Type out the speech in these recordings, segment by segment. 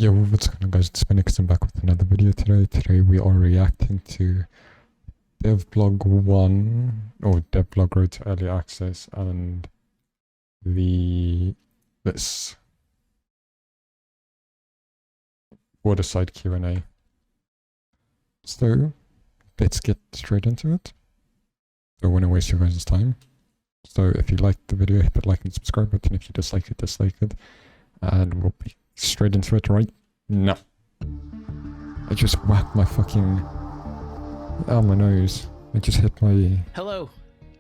Yo, what's going on guys, it's Phenakism back with another video today. Today we are reacting to Devblog 1, or Devblog Road to Early Access, and this Waterside Q&A. So, let's get straight into it. Don't want to waste your guys' time. So if you liked the video, hit the like and subscribe button. If you dislike it, dislike it. And we'll be straight into it right now. I just whacked my fucking... my nose. I just hit my... Hello,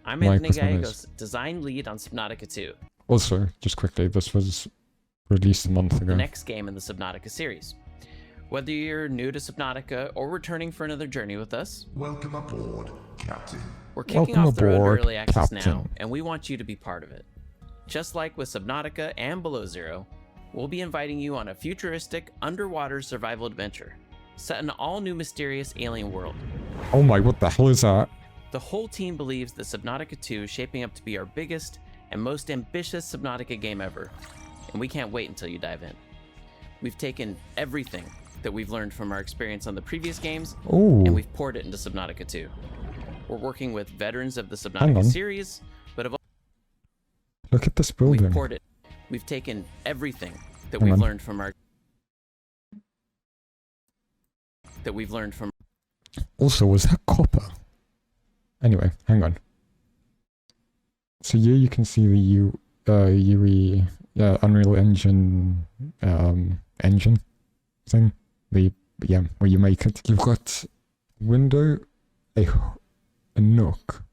I'm Anthony Gallegos, design lead on Subnautica 2. Also, just quickly, this was released a month ago. The next game in the Subnautica series. Whether you're new to Subnautica or returning for another journey with us, welcome aboard, Captain. We're kicking off the road to early access now, and we want you to be part of it. Just like with Subnautica and Below Zero, we'll be inviting you on a futuristic underwater survival adventure set in an all-new mysterious alien world. Oh my, what the hell is that? The whole team believes that Subnautica 2 is shaping up to be our biggest and most ambitious Subnautica game ever, and we can't wait until you dive in. We've taken everything that we've learned from our experience on the previous games, and we've poured it into Subnautica 2. We're working with veterans of the Subnautica series, but have look at this building. We've poured it. We've taken everything that we've learned from our Also, was that copper? Anyway, hang on. So here you can see the Unreal Engine engine thing. Where you make it. You've got window, a nook,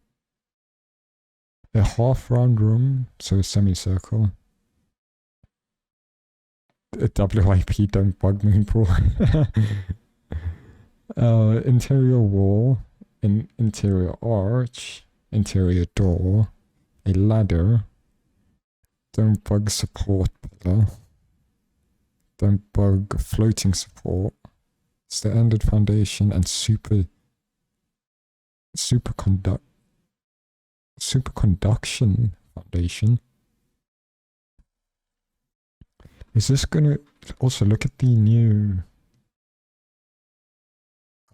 a half-round room, so a semicircle. A WIP, don't bug me, bro. Interior wall, an interior arch, interior door, a ladder, don't bug support pillar, don't bug floating support, standard foundation, and superconduction foundation. Is this gonna also look at the new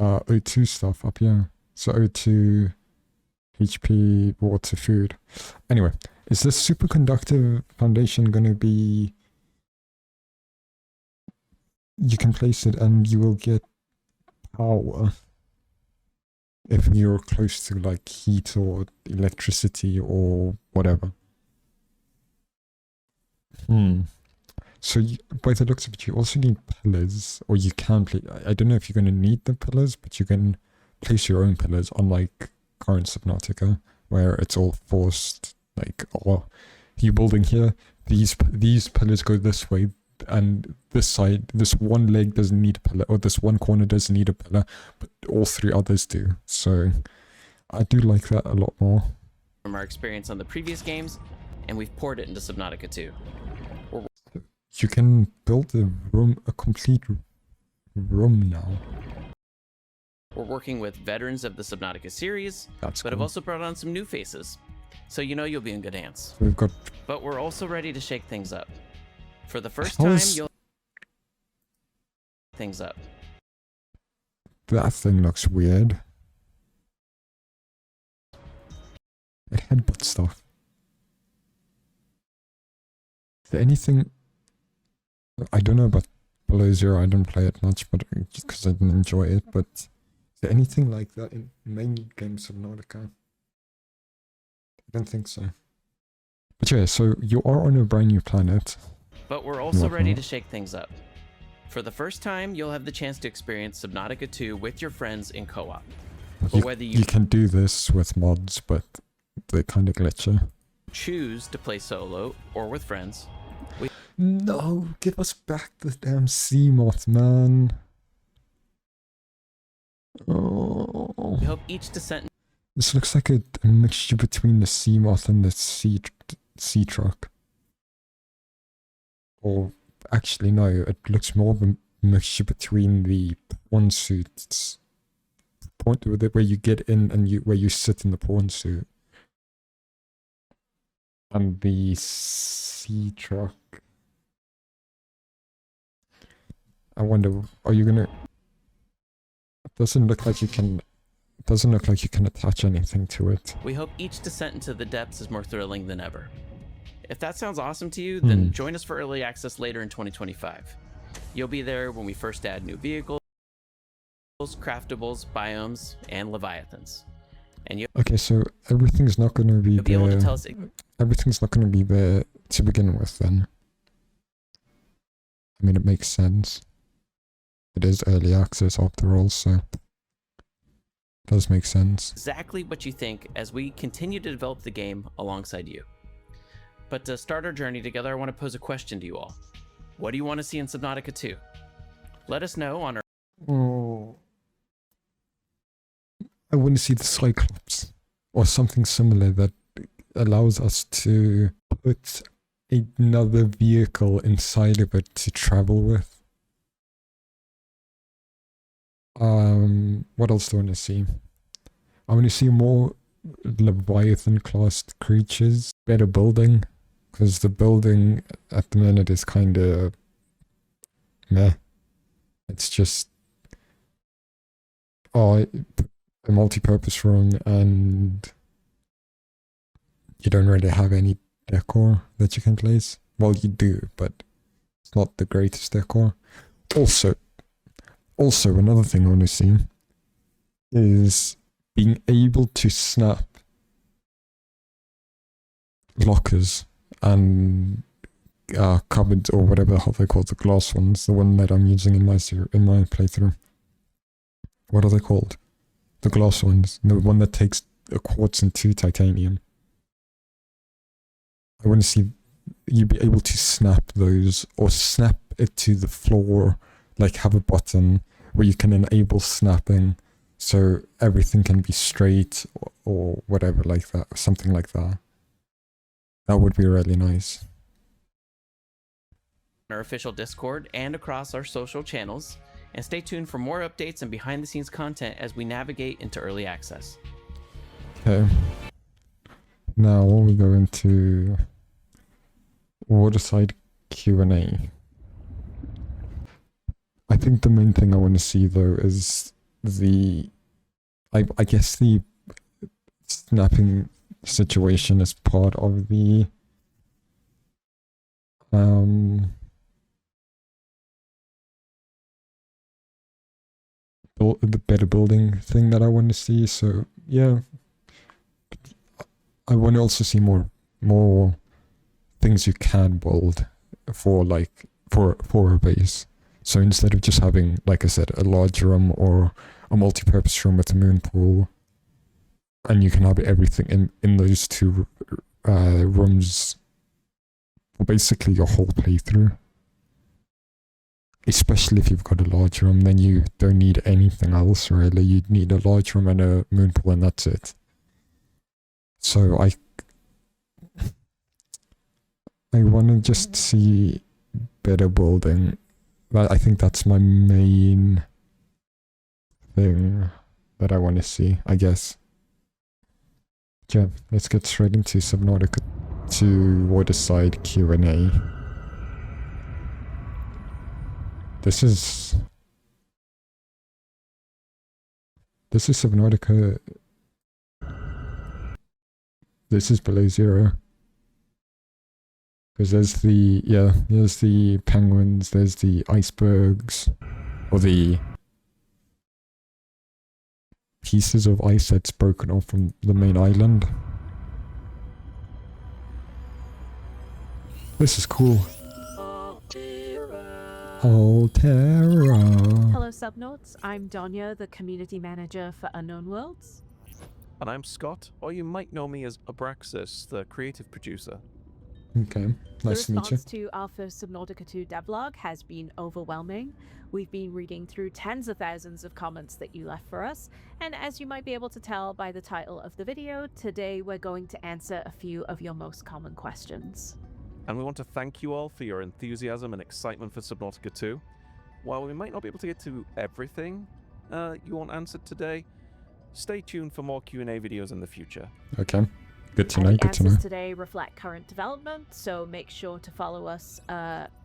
O2 stuff up here? So O2, HP, water, food. Anyway, is this superconductive foundation gonna be... You can place it and you will get power if you're close to like heat or electricity or whatever. So by the looks of it, you also need pillars, or you can I don't know if you're going to need the pillars, but you can place your own pillars, unlike current Subnautica, where it's all forced, like, oh, you're building here, these pillars go this way, and this side, this one leg doesn't need a pillar, or this one corner doesn't need a pillar, but all three others do. So I do like that a lot more. From our experience on the previous games, and we've poured it into Subnautica 2. You can build a complete room now. We're working with veterans of the Subnautica series, but have also brought on some new faces, so you know you'll be in good hands. But we're also ready to shake things up. For the first time, you'll things up. That thing looks weird. It headbutt stuff. Is there anything... I don't know about Below Zero, I don't play it much, but just because I didn't enjoy it, but is there anything like that in main game Subnautica? I don't think so. But yeah, so you are on a brand new planet. But we're also ready to shake things up. For the first time, you'll have the chance to experience Subnautica 2 with your friends in co-op. You can do this with mods, but they kind of glitch you. Choose to play solo or with friends. No, give us back the damn sea moth, man. Oh. We hope each descent... This looks like a mixture between the sea moth and the sea truck. Or actually no, it looks more of a mixture between the pawn suits. Where you get in and where you sit in the pawn suit. And the sea truck. I wonder, are you gonna... Doesn't look like you can attach anything to it. We hope each descent into the depths is more thrilling than ever. If that sounds awesome to you, then join us for early access later in 2025. You'll be there when we first add new vehicles, craftables, biomes, and leviathans. And Okay, so everything's not going to be you'll be able to tell us everything's not going to be there to begin with then. I mean, it makes sense. It is early access after all, so it does make sense. exactly what you think as we continue to develop the game alongside you. But to start our journey together, I want to pose a question to you all. What do you want to see in Subnautica 2? Let us know on our... Oh, I want to see the Cyclops or something similar that allows us to put another vehicle inside of it to travel with. What else do I want to see? I want to see more Leviathan classed creatures, better building, because the building at the minute is kind of meh. It's just a multi-purpose room, and you don't really have any decor that you can place. Well, you do, but it's not the greatest decor. Also, another thing I want to see is being able to snap lockers and cupboards, or whatever the hell they call the glass ones, the one that I'm using in my playthrough. What are they called? The glass ones, the one that takes a quartz and 2 titanium. I want to see you be able to snap those, or snap it to the floor, like have a button where you can enable snapping so everything can be straight or whatever like that, something like that. That would be really nice. our official Discord and across our social channels, and stay tuned for more updates and behind the scenes content as we navigate into early access. Okay. Now we go into Waterside Q&A. I think the main thing I want to see though is I guess the snapping situation as part of the better building thing that I want to see. So yeah, I want to also see more things you can build for a base. So instead of just having, like I said, a large room or a multi-purpose room with a moon pool, and you can have everything in those 2 rooms for basically your whole playthrough. Especially if you've got a large room, then you don't need anything else really. You need a large room and a moon pool, and that's it. So I want to just see better building. I think that's my main thing that I want to see, I guess. Yeah, let's get straight into Subnautica to Waterside Q&A. This is Subnautica. This is below zero. Because there's the penguins, there's the icebergs, or the pieces of ice that's broken off from the main island. This is cool. Altera. Hello Subnauts, I'm Donya, the Community Manager for Unknown Worlds. And I'm Scott, or you might know me as Abraxas, the creative producer. Okay, nice to The meet you. response to our first Subnautica 2 devlog has been overwhelming. We've been reading through tens of thousands of comments that you left for us, and as you might be able to tell by the title of the video, today we're going to answer a few of your most common questions. And we want to thank you all for your enthusiasm and excitement for Subnautica 2. While we might not be able to get to everything you want answered today, stay tuned for more Q&A videos in the future. Okay. Good to And know. the Good to answers know. today reflect current development, so make sure to follow us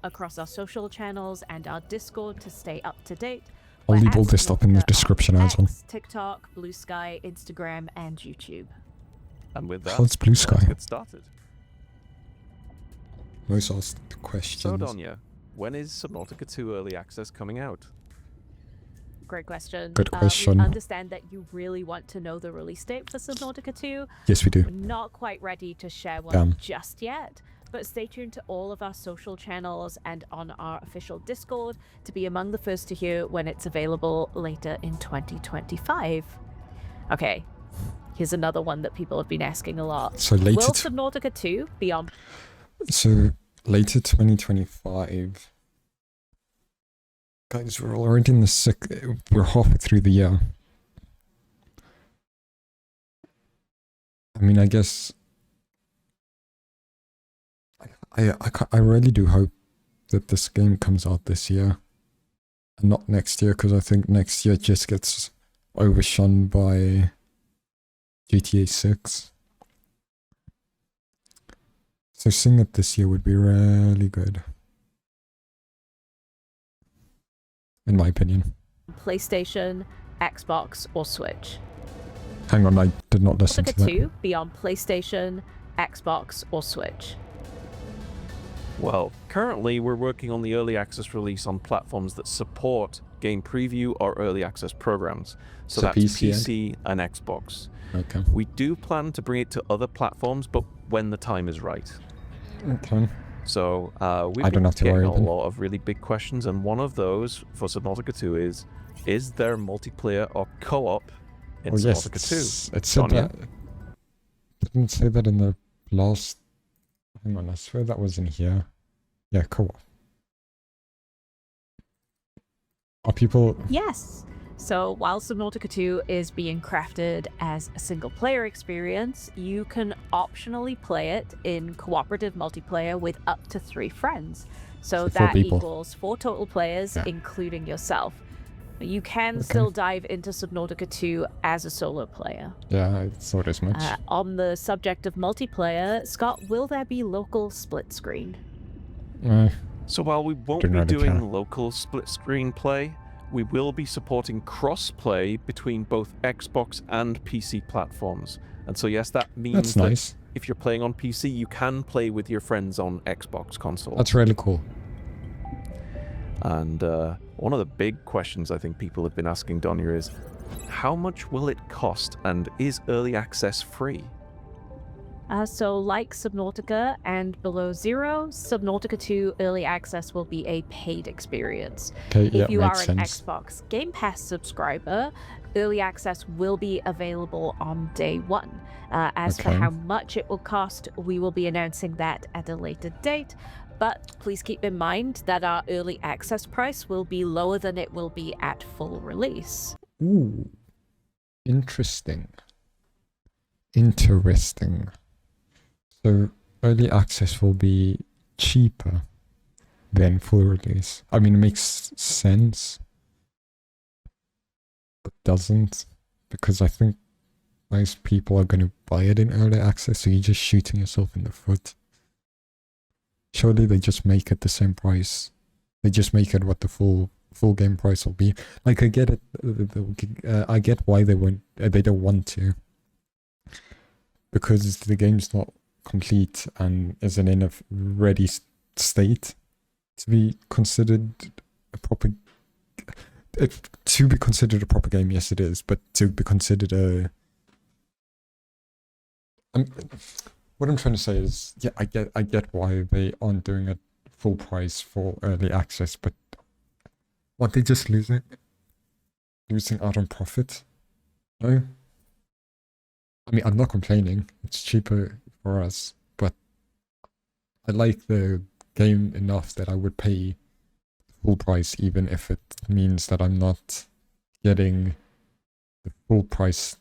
across our social channels and our Discord to stay up to date. I'll We're leave at all this stuff in the Subnautica on description as well. X, TikTok, Blue Sky, Instagram, and YouTube. And with that, How's Blue Sky? let's get started. Most asked questions. So, Donya, when is Subnautica 2 Early Access coming out? Great question. Good question. We understand that you really want to know the release date for Subnautica 2. Yes, we do. We're not quite ready to share one Damn. just yet, but stay tuned to all of our social channels and on our official Discord to be among the first to hear when it's available later in 2025. Okay, here's another one that people have been asking a lot. So later. Will Subnautica 2 be on? So later 2025. Guys, we're already in the we're halfway through the year. I mean, I guess I really do hope that this game comes out this year and not next year, because I think next year just gets overshone by GTA 6. So seeing it this year would be really good, in my opinion. PlayStation, Xbox, or Switch? Hang on, I did not listen to Subnautica that. 2 be on PlayStation, Xbox, or Switch? Well, currently we're working on the early access release on platforms that support game preview or early access programs. So that's PC and Xbox. Okay. We do plan to bring it to other platforms, but when the time is right. Okay. So we've I don't been have to getting worry a then. lot of really big questions, and one of those for Subnautica 2 is there multiplayer or co-op in Subnautica 2? It said Donya? that. Didn't say that in the last. Hang on, I swear that was in here. Yeah, co-op. Are people? Yes. So while Subnautica 2 is being crafted as a single player experience, you can optionally play it in cooperative multiplayer with up to 3 friends. So 4 that people. equals 4 total players, Yeah. including yourself. You can Okay. still dive into Subnautica 2 as a solo player. Yeah, I thought as much. On the subject of multiplayer, Scott, will there be local split screen? So while we won't Don't be really doing care. local split screen play, we will be supporting cross-play between both Xbox and PC platforms. And so yes, that means That's that nice. if you're playing on PC, you can play with your friends on Xbox console. That's really cool. And one of the big questions I think people have been asking Donya is, how much will it cost, and is early access free? So like Subnautica and Below Zero, Subnautica 2 Early Access will be a paid experience. Okay, yeah, If you are makes an sense. Xbox Game Pass subscriber, Early Access will be available on day 1. As for Okay. how much it will cost, we will be announcing that at a later date. But please keep in mind that our Early Access price will be lower than it will be at full release. Ooh, interesting. Interesting. So early access will be cheaper than full release. I mean, it makes sense, but doesn't, because I think most people are going to buy it in early access, so you're just shooting yourself in the foot. Surely they just make it the same price. They just make it what the full game price will be. Like, I get it. I get why they don't want to, because the game's not complete and isn't in a ready state to be considered a proper. To be considered a proper game, yes, it is, but to be considered a. What I'm trying to say is, yeah, I get why they aren't doing a full price for early access, but aren't they just losing out on profit? No. I mean, I'm not complaining. It's cheaper for us, but I like the game enough that I would pay full price, even if it means that I'm not getting the full price.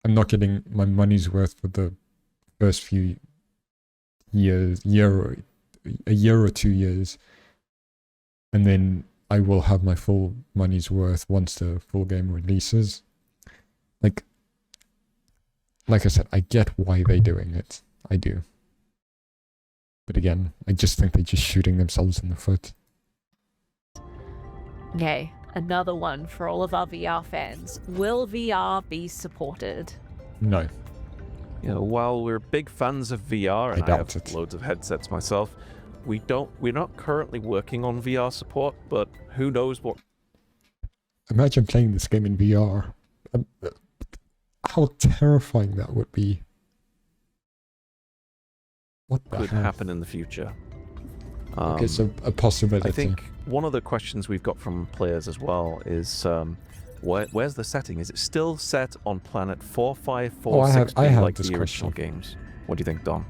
I'm not getting my money's worth for the first few years, a year or 2 years, and then I will have my full money's worth once the full game releases. Like, like I said, I get why they're doing it. I do. But again, I just think they're just shooting themselves in the foot. Okay, another one for all of our VR fans. Will VR be supported? No. You know, while we're big fans of VR, and I doubt have it. loads of headsets myself, we're not currently working on VR support, but who knows what Imagine playing this game in VR. How terrifying that would be. What the could hell? happen in the future. It's a possibility. I think one of the questions we've got from players as well is, where's the setting? Is it still set on planet 4546 I have like this the original question. games? What do you think, Dom?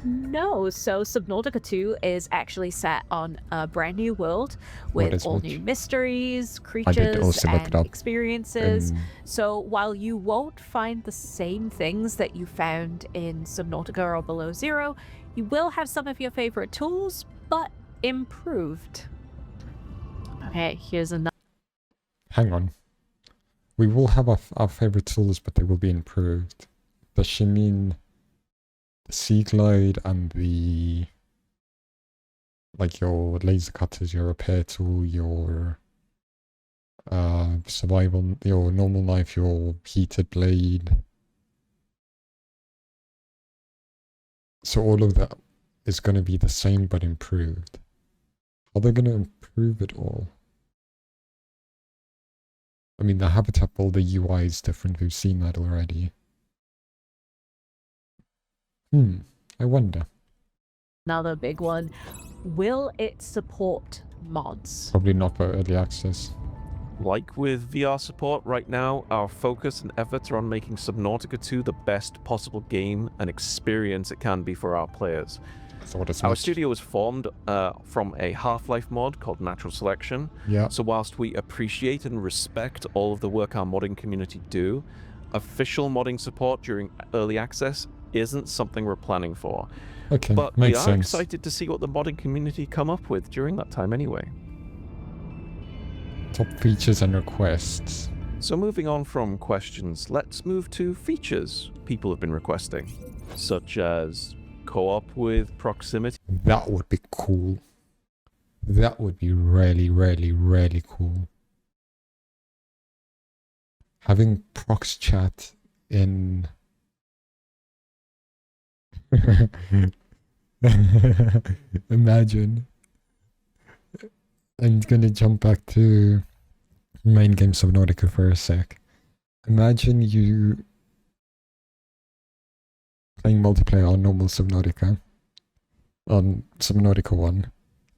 No. So Subnautica 2 is actually set on a brand new world with all new mysteries, creatures, also look it and up. experiences. So while you won't find the same things that you found in Subnautica or Below Zero, you will have some of your favorite tools, but improved. Okay, here's another. Hang on. We will have our favorite tools, but they will be improved. Does she mean the sea glide and the, like, your laser cutters, your repair tool, your survival, your normal knife, your heated blade? So all of that is going to be the same but improved. Are they going to improve it all? I mean, the habitat build, the UI is different. We've seen that already. I wonder. Another big one. Will it support mods? Probably not for early access. Like with VR support right now, our focus and efforts are on making Subnautica 2 the best possible game and experience it can be for our players. Our studio was formed from a Half-Life mod called Natural Selection. Yeah. So whilst we appreciate and respect all of the work our modding community do, official modding support during early access isn't something we're planning for. Okay, But makes we are sense. excited to see what the modding community come up with during that time anyway. Top features and requests. So moving on from questions, let's move to features people have been requesting, such as co-op with proximity. That would be cool. That would be really, really, really cool. Having prox chat in... Imagine. I'm gonna jump back to main game Subnautica for a sec. Imagine you playing multiplayer on normal Subnautica, on Subnautica 1,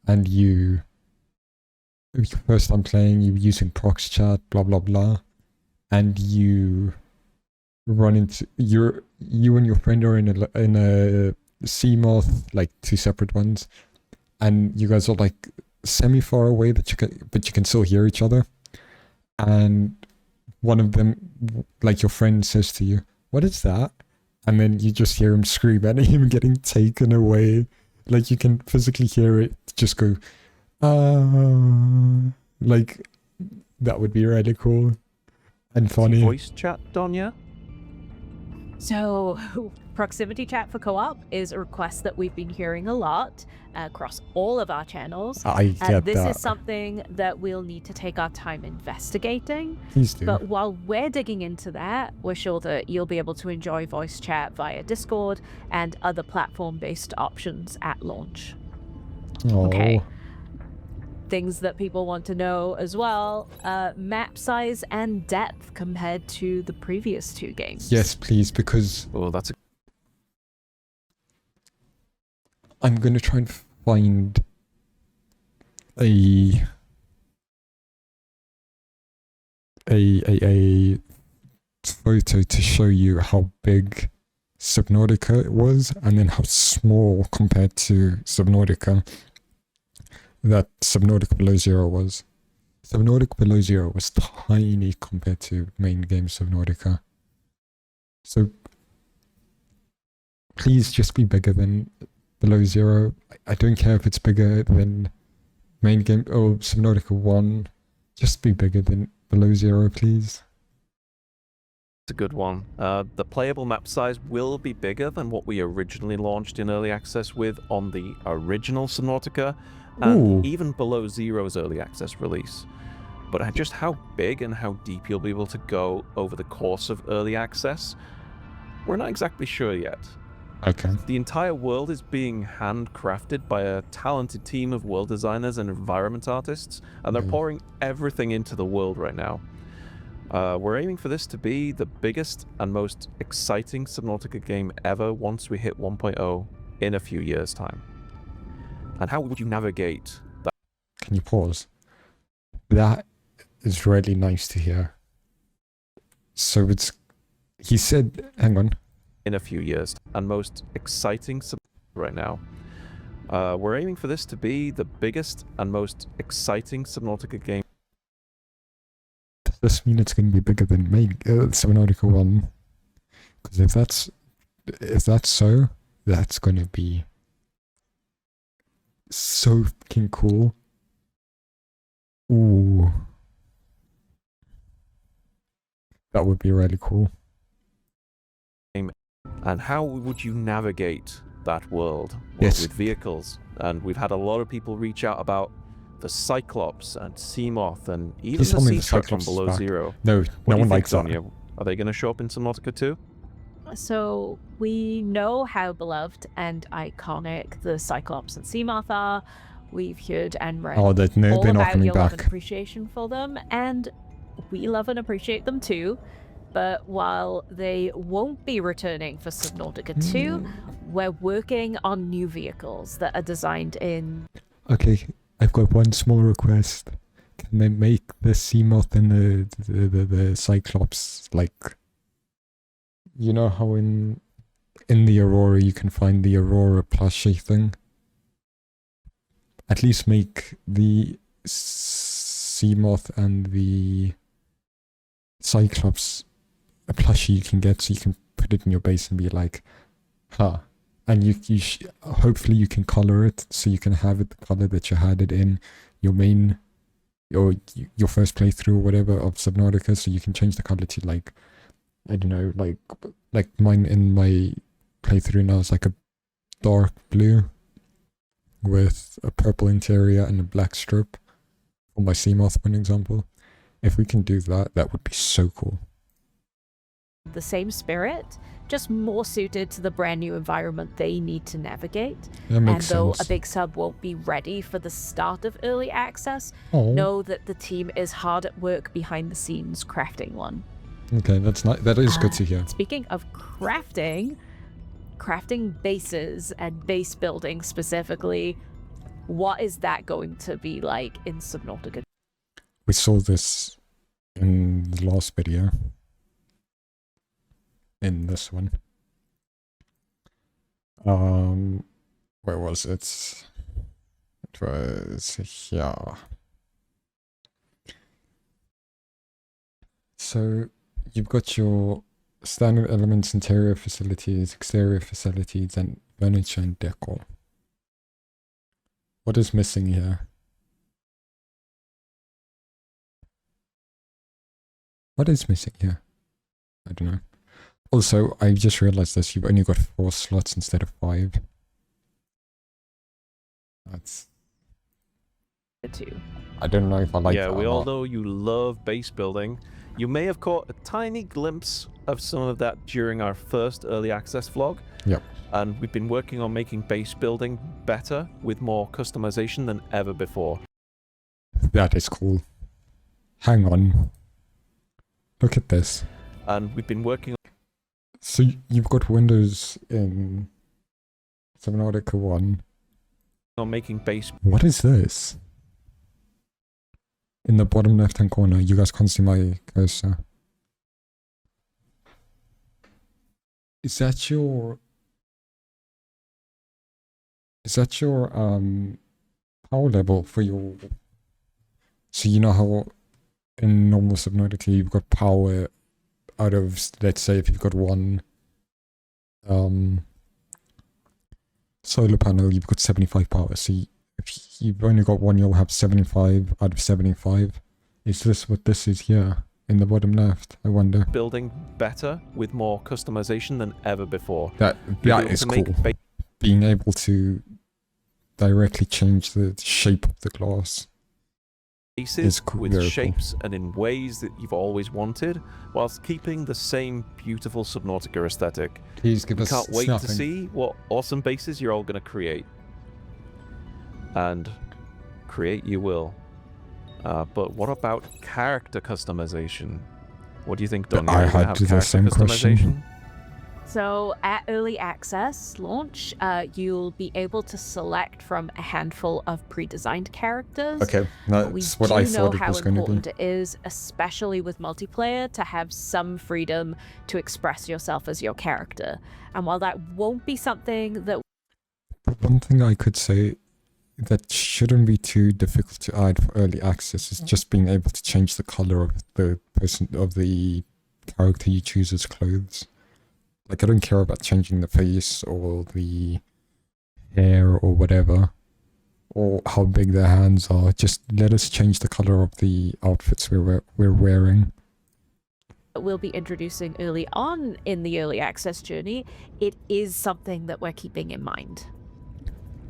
and you, first time playing, you're using prox chat, blah blah blah, and you run into, you and your friend are in a sea moth, like two separate ones, and you guys are like semi far away but you can still hear each other, and one of them, like your friend, says to you, "What is that?" And then you just hear him scream at him getting taken away. Like you can physically hear it just go, like that would be really cool and funny. Voice chat, Donya? So, proximity chat for co-op is a request that we've been hearing a lot across all of our channels. I get this that. is something that we'll need to take our time investigating. Please do. But while we're digging into that, we're sure that you'll be able to enjoy voice chat via Discord and other platform-based options at launch. Oh. Okay. Things that people want to know as well, map size and depth compared to the previous two games. Yes, please, because Oh, that's a I'm going to try and find a photo to show you how big Subnautica was and then how small compared to Subnautica that Subnautica Below Zero was. Subnautica Below Zero was tiny compared to main game Subnautica. So please just be bigger than Below Zero. I don't care if it's bigger than main game or Subnautica 1. Just be bigger than Below Zero, please. a good one. The playable map size will be bigger than what we originally launched in early access with on the original Subnautica, and even below Zero's early access release. But just how big and how deep you'll be able to go over the course of early access, we're not exactly sure yet. Okay. The entire world is being handcrafted by a talented team of world designers and environment artists, and they're pouring everything into the world right now. We're aiming for this to be the biggest and most exciting Subnautica game ever once we hit 1.0 in a few years' time. And how would you navigate that? Can you pause? That is really nice to hear. So he said, hang on. In a few years, and most exciting right now. We're aiming for this to be the biggest and most exciting Subnautica game. Does this mean it's going to be bigger than Subnautica 1? Because if that's so, that's going to be so fucking cool. Ooh. That would be really cool. And how would you navigate that world with vehicles? And we've had a lot of people reach out about the Cyclops and Seamoth and even the sea cyclone below Zero. No one likes that. Are they going to show up in Subnautica 2? So we know how beloved and iconic the Cyclops and Seamoth are. We've heard and read all they're not about coming your love back. and appreciation for them, and we love and appreciate them too. But while they won't be returning for Subnautica 2, we're working on new vehicles that are designed in... Okay, I've got one small request. Can they make the Seamoth and the Cyclops, like... You know how in the Aurora you can find the Aurora plushie thing? At least make the Seamoth and the Cyclops a plushie you can get, so you can put it in your base and be like, huh. And hopefully you can color it, so you can have it the color that you had it in your main, your first playthrough or whatever of Subnautica, so you can change the color to like, I don't know, like mine in my playthrough now is like a dark blue with a purple interior and a black strip for my Seamoth, for example. If we can do that, that would be so cool. The same spirit, just more suited to the brand new environment they need to navigate. That makes sense. And though a big sub won't be ready for the start of early access, know that the team is hard at work behind the scenes crafting one. Okay, that is good to hear. Speaking of crafting bases and base building specifically, what is that going to be like in Subnautica? We saw this in the last video. In this one. Where was it? It was here. So you've got your standard elements, interior facilities, exterior facilities, and furniture and decor. What is missing here? What is missing here? I don't know. Also, I just realized this, you've only got 4 slots instead of 5. That's... I don't know if I like that. Yeah, we all know you love base building. You may have caught a tiny glimpse of some of that during our first early access vlog. Yep. And we've been working on making base building better with more customization than ever before. That is cool. Hang on. Look at this. And we've been working on... So you've got windows in Subnautica 1. On making base... What is this? In the bottom left-hand corner, you guys can't see my cursor. Is that your power level for your... So you know how in normal Subnautica you've got power out of, let's say, if you've got one solar panel, you've got 75 power. So if you've only got one, you'll have 75 out of 75. Is this what this is here? in the bottom left? I wonder. Building better with more customization than ever before. That is cool. Being able to directly change the shape of the glass. Bases with shapes and in ways that you've always wanted, whilst keeping the same beautiful Subnautica aesthetic. Please give us Can't wait to see what awesome bases you're all going to create. And create you will. But what about character customization? What do you think, Don? I had the same question. So at early access launch, you'll be able to select from a handful of pre-designed characters. Okay, that's what I thought it was going to be. We do know how important it is, especially with multiplayer, to have some freedom to express yourself as your character. And while that won't be something that... But one thing I could say that shouldn't be too difficult to add for early access is just being able to change the color of the character you choose as clothes. Like, I don't care about changing the face or the hair or whatever, or how big their hands are. Just let us change the color of the outfits we're wearing. We'll be introducing early on in the early access journey. It is something that we're keeping in mind.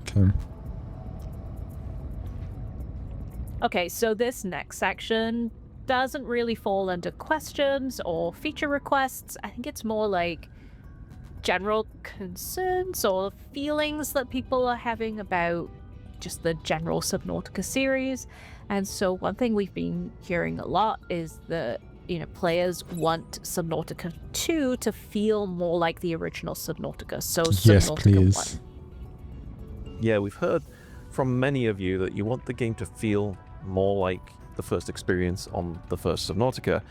Okay. Okay, so this next section doesn't really fall under questions or feature requests. I think it's more like general concerns or feelings that people are having about just the general Subnautica series. And so one thing we've been hearing a lot is that, players want Subnautica 2 to feel more like the original Subnautica. So yes, Subnautica please. 1. Yeah, we've heard from many of you that you want the game to feel more like the first experience on the first Subnautica.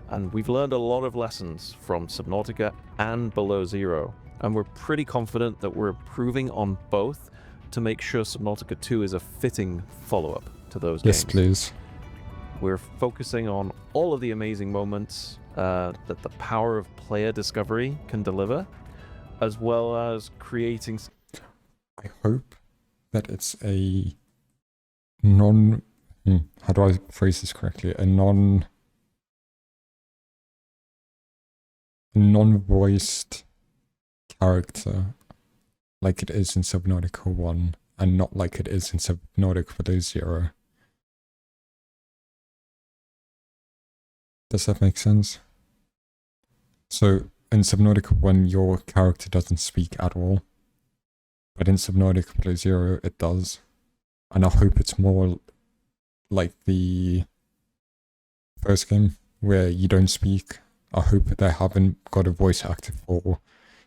And we've learned a lot of lessons from Subnautica and Below Zero, and we're pretty confident that we're improving on both to make sure Subnautica 2 is a fitting follow-up to those games. Yes, please. We're focusing on all of the amazing moments that the power of player discovery can deliver, as well as creating... I hope that it's a how do I phrase this correctly? A non-voiced character like it is in Subnautica 1 and not like it is in Subnautica Below Zero. Does that make sense? So in Subnautica 1 your character doesn't speak at all, but in Subnautica Below Zero it does, and I hope it's more like the first game where you don't speak. I hope that they haven't got a voice actor for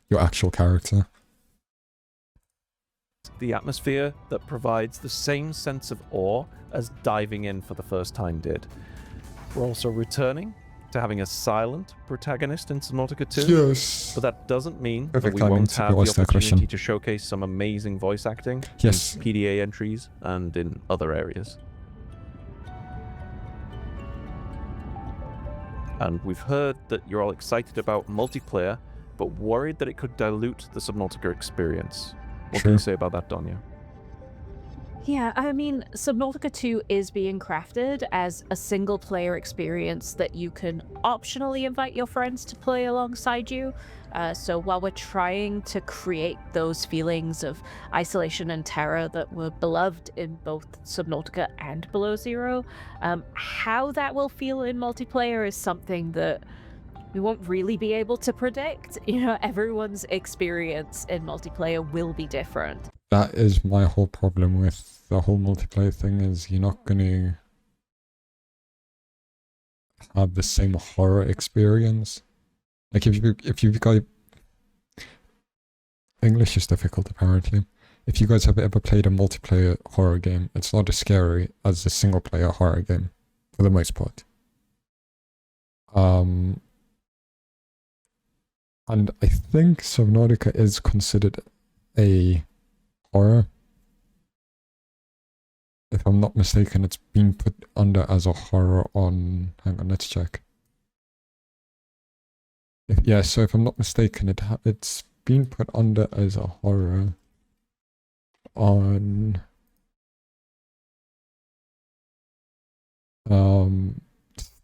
your actual character. The atmosphere that provides the same sense of awe as diving in for the first time did. We're also returning to having a silent protagonist in Subnautica 2. Yes. But that doesn't mean that Perfect we timing won't to have the ask that question. opportunity to showcase some amazing voice acting Yes. in PDA entries and in other areas. And we've heard that you're all excited about multiplayer, but worried that it could dilute the Subnautica experience. What can you say about that, Donya? Yeah, I mean, Subnautica 2 is being crafted as a single-player experience that you can optionally invite your friends to play alongside you. So while we're trying to create those feelings of isolation and terror that were beloved in both Subnautica and Below Zero, how that will feel in multiplayer is something that we won't really be able to predict. Everyone's experience in multiplayer will be different. That is my whole problem with the whole multiplayer thing, is you're not going to have the same horror experience. Like if you guys... English is difficult apparently. If you guys have ever played a multiplayer horror game, it's not as scary as a single player horror game, for the most part. And I think Subnautica is considered a horror. If I'm not mistaken, it's been put under as a horror on... Hang on, let's check. So if I'm not mistaken, it's been put under as a horror on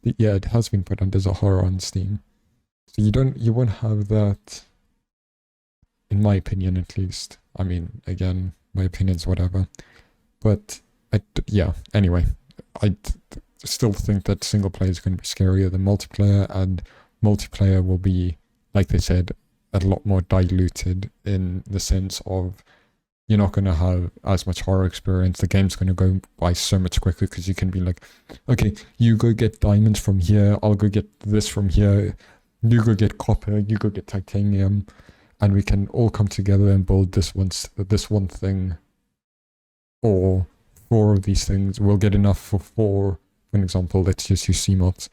yeah, it has been put on as a horror on Steam. So you won't have that, in my opinion at least. I mean, again, my opinion's whatever. But, yeah, anyway, I still think that single player is going to be scarier than multiplayer, and multiplayer will be, like they said, a lot more diluted in the sense of you're not going to have as much horror experience. The game's going to go by so much quicker because you can be like, okay, you go get diamonds from here, I'll go get this from here, you go get copper, you go get titanium, and we can all come together and build this one thing, or 4 of these things. We'll get enough for 4. For example, let's just use CMODs.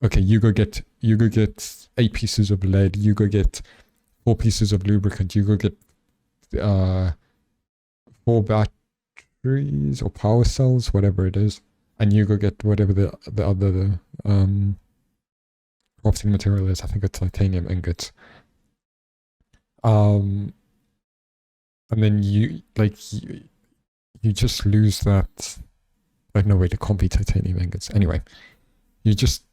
Okay, you go get 8 pieces of lead, you go get 4 pieces of lubricant, you go get 4 batteries or power cells, whatever it is, and you go get whatever the other crafting material is. I think it's titanium ingots. And then you just lose that. Like, no, wait, it can't be titanium ingots. Anyway, you just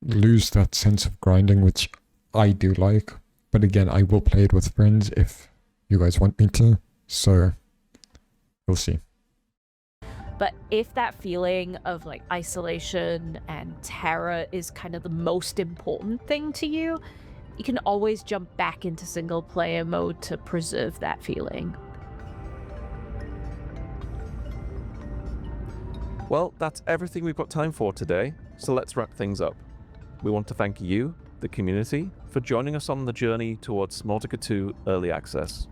lose that sense of grinding, which I do like. But again, I will play it with friends if you guys want me to. So, we'll see. But if that feeling of like isolation and terror is kind of the most important thing to you, you can always jump back into single player mode to preserve that feeling. Well, that's everything we've got time for today, so let's wrap things up. We want to thank you, the community, for joining us on the journey towards Subnautica 2 Early Access.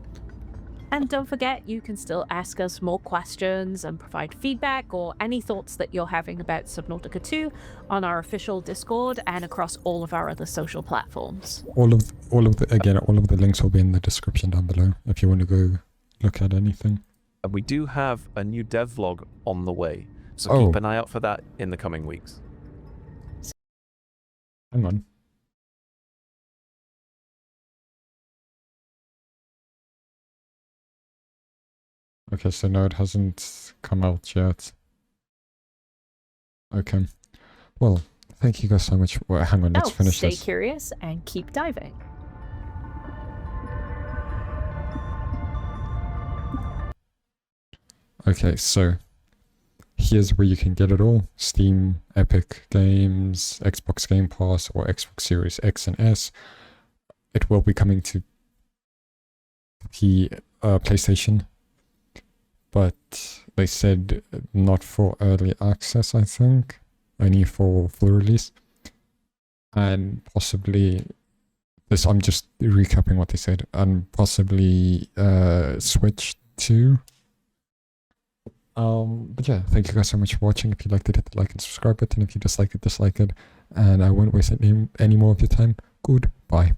And don't forget, you can still ask us more questions and provide feedback or any thoughts that you're having about Subnautica 2 on our official Discord and across all of our other social platforms. All of the links will be in the description down below if you want to go look at anything. And we do have a new dev vlog on the way, so keep an eye out for that in the coming weeks. Hang on. Okay, so no, it hasn't come out yet. Okay. Well, thank you guys so much. Well, hang on, let's finish stay this. Stay curious and keep diving. Okay, so here's where you can get it all. Steam, Epic Games, Xbox Game Pass, or Xbox Series X and S. It will be coming to the PlayStation, but they said not for early access, I think, only for full release. And possibly this, I'm just recapping what they said, and possibly Switch too. But yeah, thank you guys so much for watching. If you liked it, hit the like and subscribe button. If you dislike it, dislike it. And I won't waste any more of your time. Goodbye.